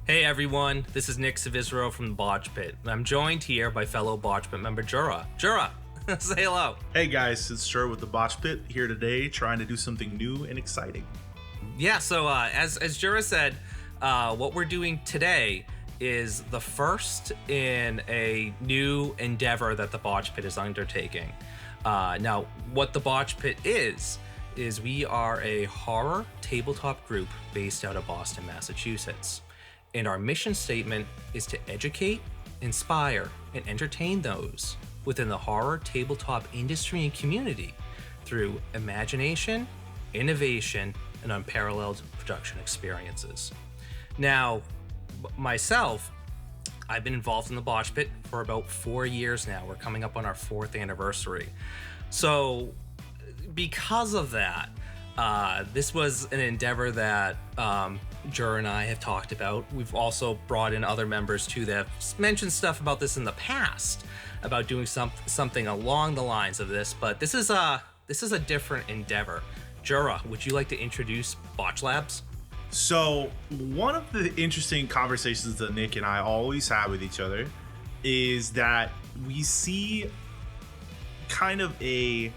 Hey everyone, this is Nick Savisro from the Botch Pit, and I'm joined here by fellow Botch Pit member Jura. Jura, say hello. Hey guys, it's Jura with the Botch Pit here today, trying to do something new and exciting. Yeah, so as Jura said, what we're doing today is the first in a new endeavor that the Botch Pit is undertaking. Now, what the Botch Pit is we are a horror tabletop group based out of Boston, Massachusetts. And our mission statement is to educate, inspire, and entertain those within the horror tabletop industry and community through imagination, innovation, and unparalleled production experiences. Now, myself, I've been involved in the Botch Pit for about 4 years now. We're coming up on our 4th anniversary. So, because of that, this was an endeavor that Jura and I have talked about. We've also brought in other members too that have mentioned stuff about this in the past, about doing something along the lines of this. But this is a different endeavor. Jura, would you like to introduce Botch Labs? So, one of the interesting conversations that Nick and I always have with each other is that we see kind of a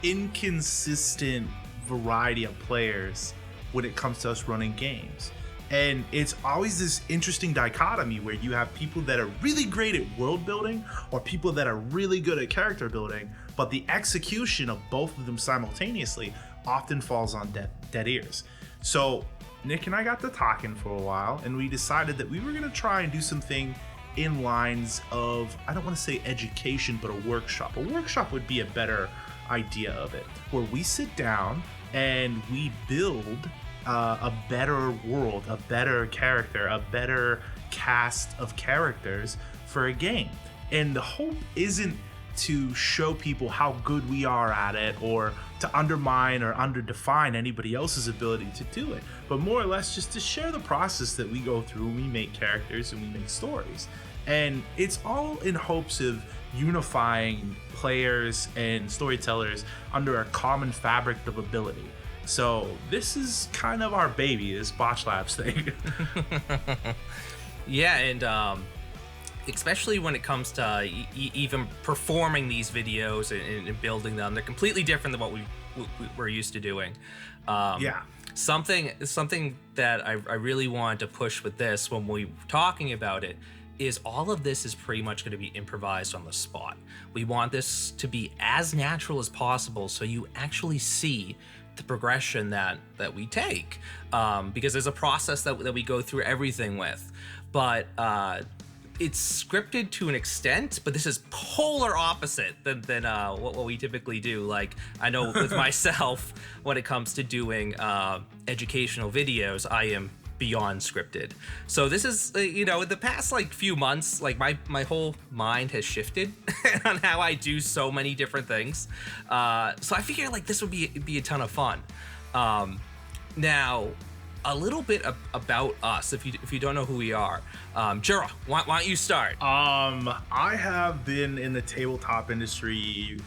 inconsistent variety of players when it comes to us running games. And it's always this interesting dichotomy where you have people that are really great at world building or people that are really good at character building, but the execution of both of them simultaneously often falls on dead ears. So Nick and I got to talking for a while, and we decided that we were going to try and do something in lines of, I don't want to say education, but a workshop. A workshop would be a better idea of it, where we sit down and we build a better world, a better character, a better cast of characters for a game. And the hope isn't to show people how good we are at it or to undermine or underdefine anybody else's ability to do it, but more or less just to share the process that we go through when we make characters and we make stories. And it's all in hopes of unifying players and storytellers under a common fabric of ability. So this is kind of our baby, this Botch Labs thing. Yeah, and especially when it comes to even performing these videos and building them, they're completely different than what we're used to doing. Yeah. Something that I really wanted to push with this when we were talking about it is all of this is pretty much going to be improvised on the spot. We want this to be as natural as possible so you actually see the progression that we take, because there's a process that we go through everything with, but it's scripted to an extent, but this is polar opposite than what we typically do. Like, I know with myself, when it comes to doing educational videos, I am beyond scripted. So this is, in the past few months, my whole mind has shifted on how I do so many different things. So I figured this would be a ton of fun. Now, a little bit about us, if you don't know who we are. Jura, why don't you start? I have been in the tabletop industry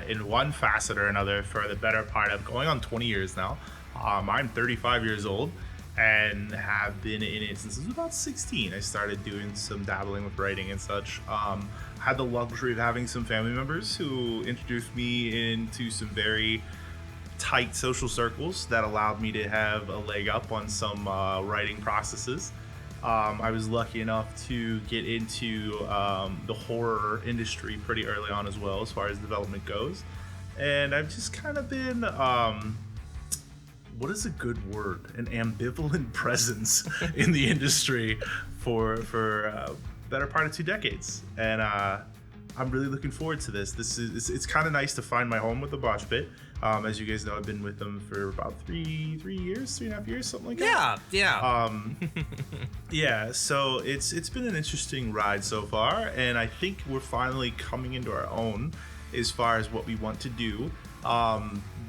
in one facet or another for the better part of going on 20 years now. I'm 35 years old and have been in it since I was about 16. I started doing some dabbling with writing and such. I had the luxury of having some family members who introduced me into some very tight social circles that allowed me to have a leg up on some writing processes. I was lucky enough to get into the horror industry pretty early on as well, as far as development goes. And I've just kind of been, what is a good word? An ambivalent presence in the industry for better part of 2 decades. And I'm really looking forward to this. It's kind of nice to find my home with the Botch Pit. As you guys know, I've been with them for about 3.5 years, something like that. Yeah. Yeah. So it's been an interesting ride so far, and I think we're finally coming into our own as far as what we want to do.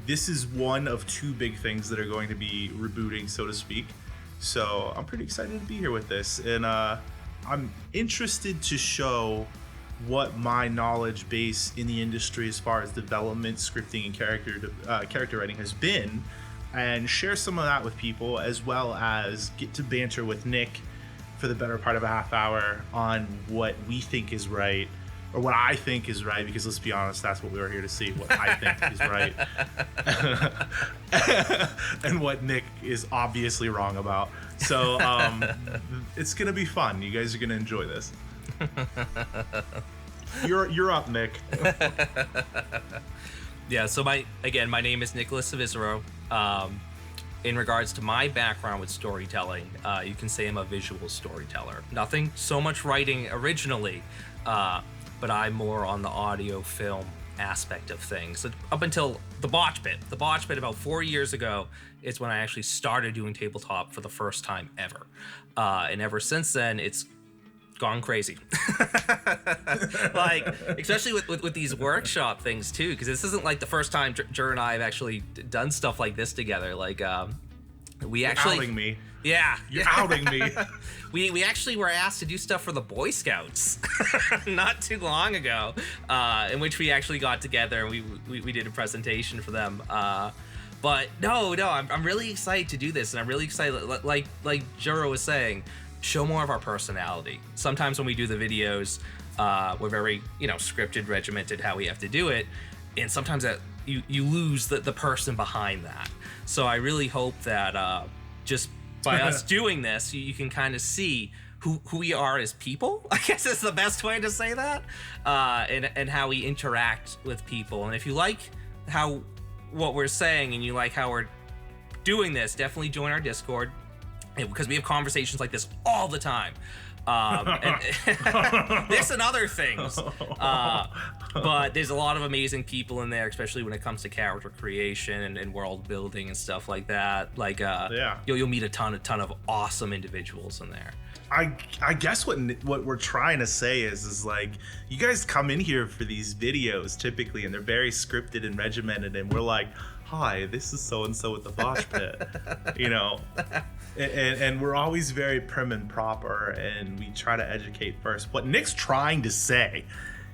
This is one of 2 big things that are going to be rebooting, so to speak. So I'm pretty excited to be here with this, and I'm interested to show what my knowledge base in the industry as far as development, scripting, and character writing has been and share some of that with people, as well as get to banter with Nick for the better part of a half hour on what we think is right, or what I think is right, because let's be honest, that's what we were here to see, what I think is right. And what Nick is obviously wrong about. So it's going to be fun. You guys are going to enjoy this. You're up, Nick. Yeah, so my name is Nicholas Civicero. In regards to my background with storytelling, you can say I'm a visual storyteller. Nothing so much writing originally, but I'm more on the audio film aspect of things. So up until the Botch Pit. The Botch Pit about 4 years ago is when I actually started doing tabletop for the first time ever. And ever since then, it's gone crazy. Like, especially with these workshop things too, because this isn't like the first time Jura and I have actually done stuff like this together. Like, we actually... You're outing me. Yeah. You're outing me. We actually were asked to do stuff for the Boy Scouts not too long ago, in which we actually got together and we did a presentation for them. But no, I'm really excited to do this, and I'm really excited. Like Jura was saying, show more of our personality. Sometimes when we do the videos, we're very scripted, regimented how we have to do it, and sometimes that you lose the person behind that. So I really hope that just by us doing this, you can kind of see who we are as people. I guess that's the best way to say that, and how we interact with people. And if you like what we're saying and you like how we're doing this, definitely join our Discord, because we have conversations like this all the time. And this and other things. But there's a lot of amazing people in there, especially when it comes to character creation and world building and stuff like that. Like, you'll meet a ton of awesome individuals in there. I guess what we're trying to say is like, you guys come in here for these videos typically, and they're very scripted and regimented, and we're like, hi, this is so and so with the Botch Pit, and we're always very prim and proper, and we try to educate first. What Nick's trying to say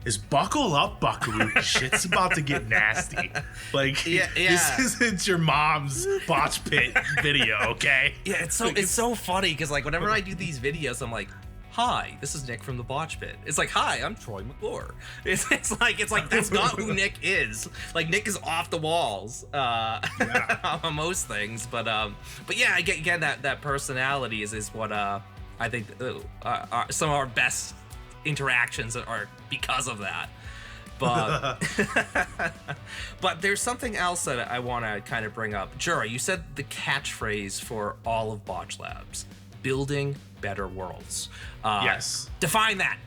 is, buckle up, buckaroo. Shit's about to get nasty. Like, this isn't your mom's Botch Pit video, okay? Yeah, it's so funny, because like whenever I do these videos, I'm like, hi, this is Nick from the Botch Pit. It's like, hi, I'm Troy McClure. It's like that's not who Nick is. Like, Nick is off the walls on most things, but yeah, again, that personality is what I think some of our best interactions are because of that. But but there's something else that I want to kind of bring up. Jura, you said the catchphrase for all of Botch Labs: building better worlds. Yes. Define that.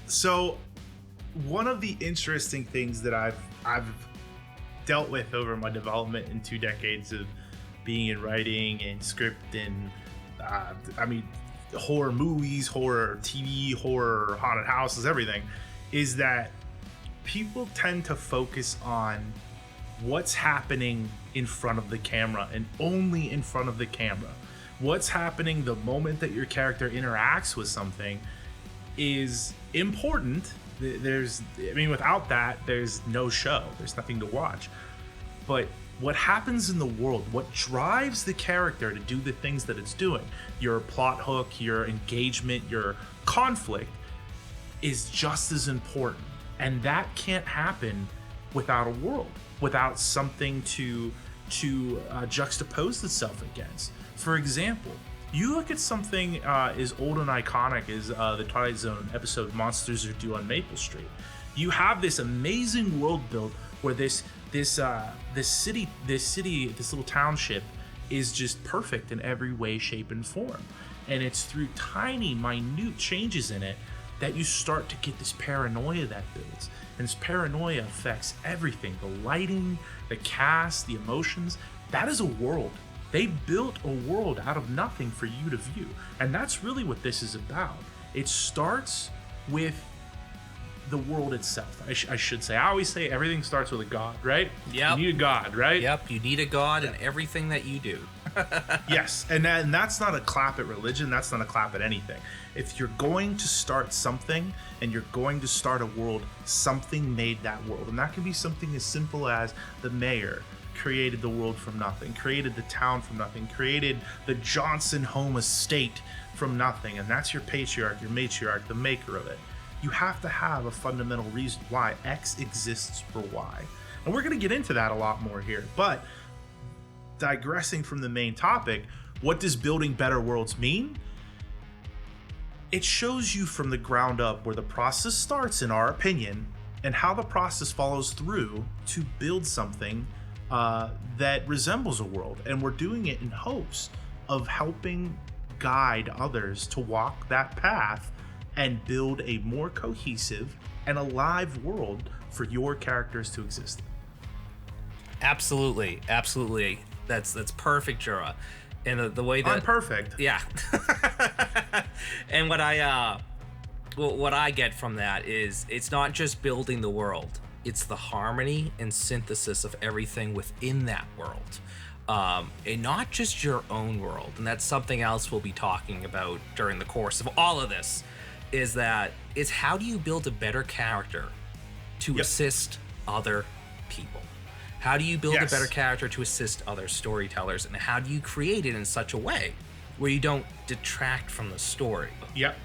So one of the interesting things that I've dealt with over my development in 2 decades of being in writing and script and horror movies, horror TV, horror haunted houses, everything, is that people tend to focus on what's happening in front of the camera, and only in front of the camera. What's happening the moment that your character interacts with something is important. Without that, there's no show. There's nothing to watch. But what happens in the world, what drives the character to do the things that it's doing, your plot hook, your engagement, your conflict, is just as important. And that can't happen without a world, without something to juxtapose itself against. For example, you look at something as old and iconic as the Twilight Zone episode Monsters Are Due on Maple Street. You have this amazing world build where this little township is just perfect in every way, shape, and form. And it's through tiny, minute changes in it that you start to get this paranoia that builds. And this paranoia affects everything: the lighting, the cast, the emotions. That is a world. They built a world out of nothing for you to view. And that's really what this is about. It starts with the world itself, I should say. I always say everything starts with a god, right? Yep. You need a god, right? Yep, you need a god in everything that you do. Yes, and that's not a clap at religion. That's not a clap at anything. If you're going to start something and you're going to start a world, something made that world. And that can be something as simple as the mayor created the world from nothing, created the town from nothing, created the Johnson home estate from nothing, and that's your patriarch, your matriarch, the maker of it. You have to have a fundamental reason why X exists for Y. And we're going to get into that a lot more here. But digressing from the main topic, what does building better worlds mean? It shows you from the ground up where the process starts, in our opinion, and how the process follows through to build something that resembles a world. And we're doing it in hopes of helping guide others to walk that path and build a more cohesive and alive world for your characters to exist in. Absolutely. That's perfect, Jura. And the way that I'm perfect. Yeah. And what I get from that is it's not just building the world, it's the harmony and synthesis of everything within that world. And not just your own world. And that's something else we'll be talking about during the course of all of this, is that it's how do you build a better character to assist other people? How do you build a better character to assist other storytellers? And how do you create it in such a way where you don't detract from the story? Yep.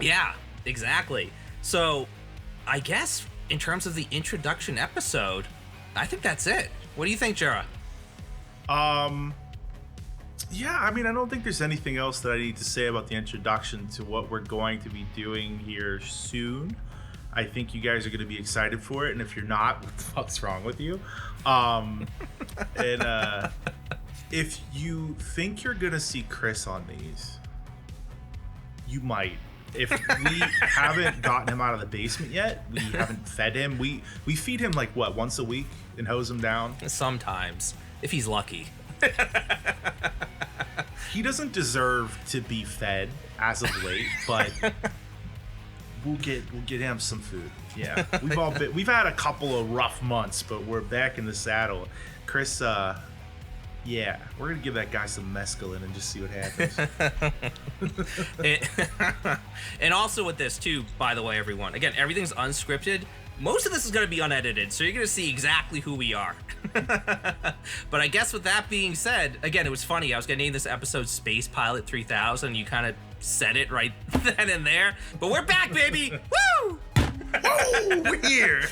Yeah, exactly. So I guess in terms of the introduction episode, I think that's it. What do you think, Jura? Yeah, I mean, I don't think there's anything else that I need to say about the introduction to what we're going to be doing here soon. I think you guys are going to be excited for it, and if you're not, what the fuck's wrong with you? If you think you're going to see Chris on these, you might. If we haven't gotten him out of the basement yet, we haven't fed him. We feed him like what, once a week and hose him down? Sometimes, if he's lucky. He doesn't deserve to be fed as of late, but we'll get him some food. Yeah, we've had a couple of rough months, but we're back in the saddle. Chris, yeah, we're gonna give that guy some mescaline and just see what happens. And also with this too, by the way, everyone, again, everything's unscripted. Most of this is going to be unedited, so you're going to see exactly who we are. But I guess with that being said, again, it was funny. I was going to name this episode Space Pilot 3000. You kind of said it right then and there. But we're back, baby! Woo! Whoa, we're here!